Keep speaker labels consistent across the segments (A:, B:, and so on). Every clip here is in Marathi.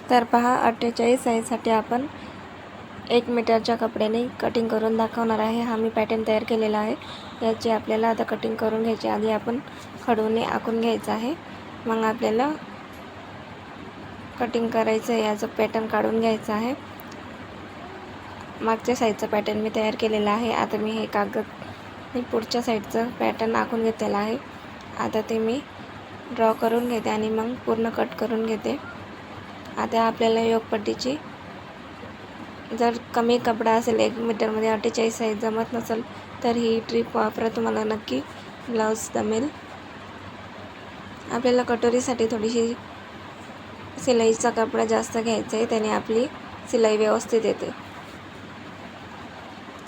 A: तर पहा 48 साईजसाठी आपण 1 मीटरच्या कपड्याने कटिंग करून दाखवणार आहे. हा मी पॅटर्न तयार केलेला आहे. याची आपल्याला आता कटिंग करून घ्यायची. आधी आपण खडूने आखून घ्यायचं आहे. मग आपल्याला कटिंग करायचं आहे. याचं पॅटर्न काढून घ्यायचं आहे. मागच्या साईडचं पॅटर्न मी तयार केलेला आहे. आता मी हे कागद पुढच्या साईडचं पॅटर्न आखून घेतलेलं आहे. आता ते मी ड्रॉ करून घेते आणि मग पूर्ण कट करून घेते. आता आपल्याला योगपट्टीची जर कमी कपडा असेल 1 मीटरमध्ये 48 साईज जमत नसेल तर ही ट्रिक वापरा, तुम्हाला नक्की ब्लाऊज जमेल. आपल्याला कटोरीसाठी थोडीशी शिलाईचा कपडा जास्त घ्यायचा आहे, त्याने आपली शिलाई व्यवस्थित येते.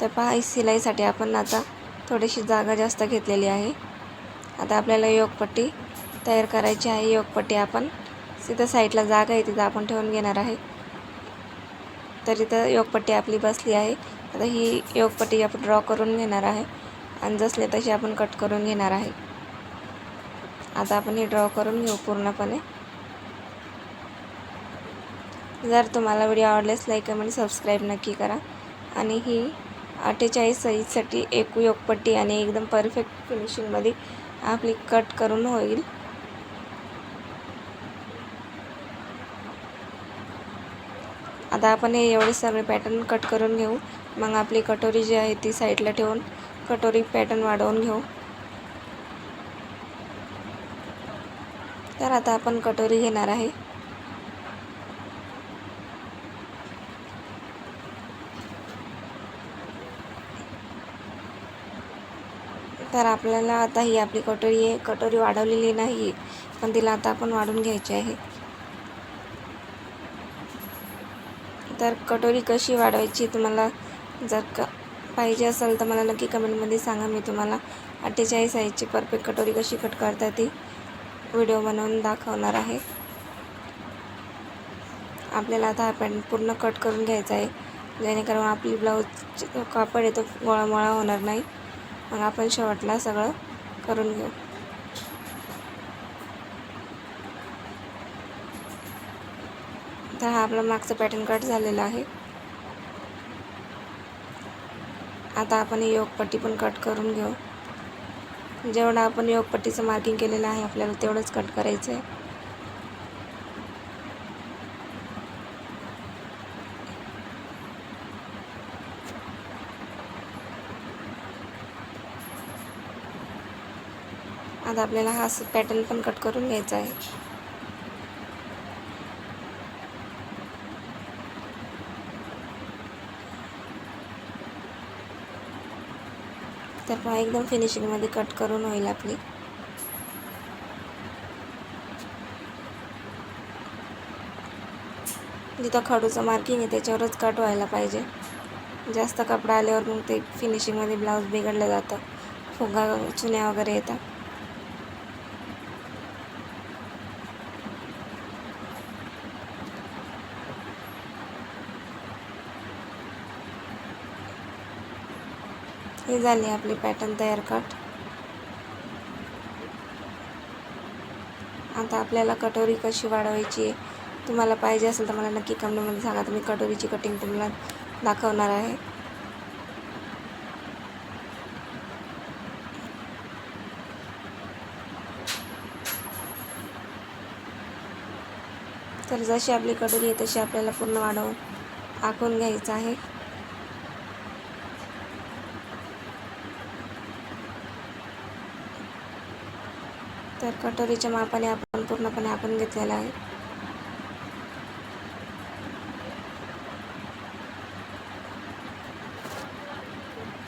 A: तर पहा शिलाईसाठी आपण आता थोडीशी जागा जास्त घेतलेली आहे. आता आपल्याला योगपट्टी तयार करायची आहे. योगपट्टी आपण तिथं साईडला जागा आहे तिथं आपण ठेवून घेणार आहे. तर इथं योगपट्टी आपली बसली आहे. आता ही योगपट्टी आपण ड्रॉ करून घेणार आहे आणि जसले तशी आपण कट करून घेणार आहे. आता आपण हे ड्रॉ करून घेऊ पूर्णपणे. जर तुम्हाला व्हिडिओ आवडल्यास लाईक कमेंट सबस्क्राईब नक्की करा. आणि ही 48 साईजसाठी एक योगपट्टी आणि एकदम परफेक्ट फिनिशिंगमध्ये आपली कट करून होईल. आता आपण हे एवढे सगळे पॅटर्न कट करून घेऊ. मग आपली कटोरी जी आहे ती साईडला ठेवून कटोरी पॅटर्न वाढवून घेऊ. तर आता आपण कटोरी घेणार आहे. तर आपल्याला आता ही आपली कटोरी आहे. कटोरी वाढवलेली नाही पण तिला आता आपण वाढवून घ्यायची आहे. तर कटोरी कशी वाढवायची तुम्हाला जर पाहिजे असेल तर मला नक्की कमेंटमध्ये सांगा. मी तुम्हाला 48 साईजची परफेक्ट कटोरी कशी कट करता ती व्हिडिओ बनवून दाखवणार आहे. आपल्याला आता हा पॅटर्न पूर्ण कट करून घ्यायचा आहे, जेणेकरून आपली ब्लाऊज कापड आहे तो गोळामोळा होणार नाही. मग आपण शेवटला सगळं करून घेऊ. तर हा आपला मागचा पॅटर्न कट झालेला आहे. आता आपण ही योगपट्टी पण कट करून घेऊ. जेवढं आपण योगपट्टीचं मार्किंग केलेलं आहे आपल्याला तेवढंच कट करायचं आहे. आता आपल्याला हा पॅटर्न पण कट करून घ्यायचा आहे. तर पहा एकदम फिनिशिंगमध्ये कट करून होईल आपली. जिथं खडूचं मार्किंग आहे त्याच्यावरच कट व्हायला पाहिजे. जास्त कपडा आल्यावर मग ते फिनिशिंगमध्ये ब्लाऊज बिघडलं जातं, फुगा चुन्या वगैरे येतात. ही झाली आपली पॅटर्न तयार कट. आता आपल्याला कटोरी कशी वाढवायची आहे तुम्हाला पाहिजे असेल तर मला नक्की कमेंटमध्ये सांगा. तर मी कटोरीची कटिंग तुम्हाला दाखवणार आहे. तर जशी आपली कटोरी आहे तशी आपल्याला पूर्ण वाढवून आखून घ्यायचं आहे. तर कटोरीच्या मापाने आपण पूर्णपणे आखून घेतलेलं आहे.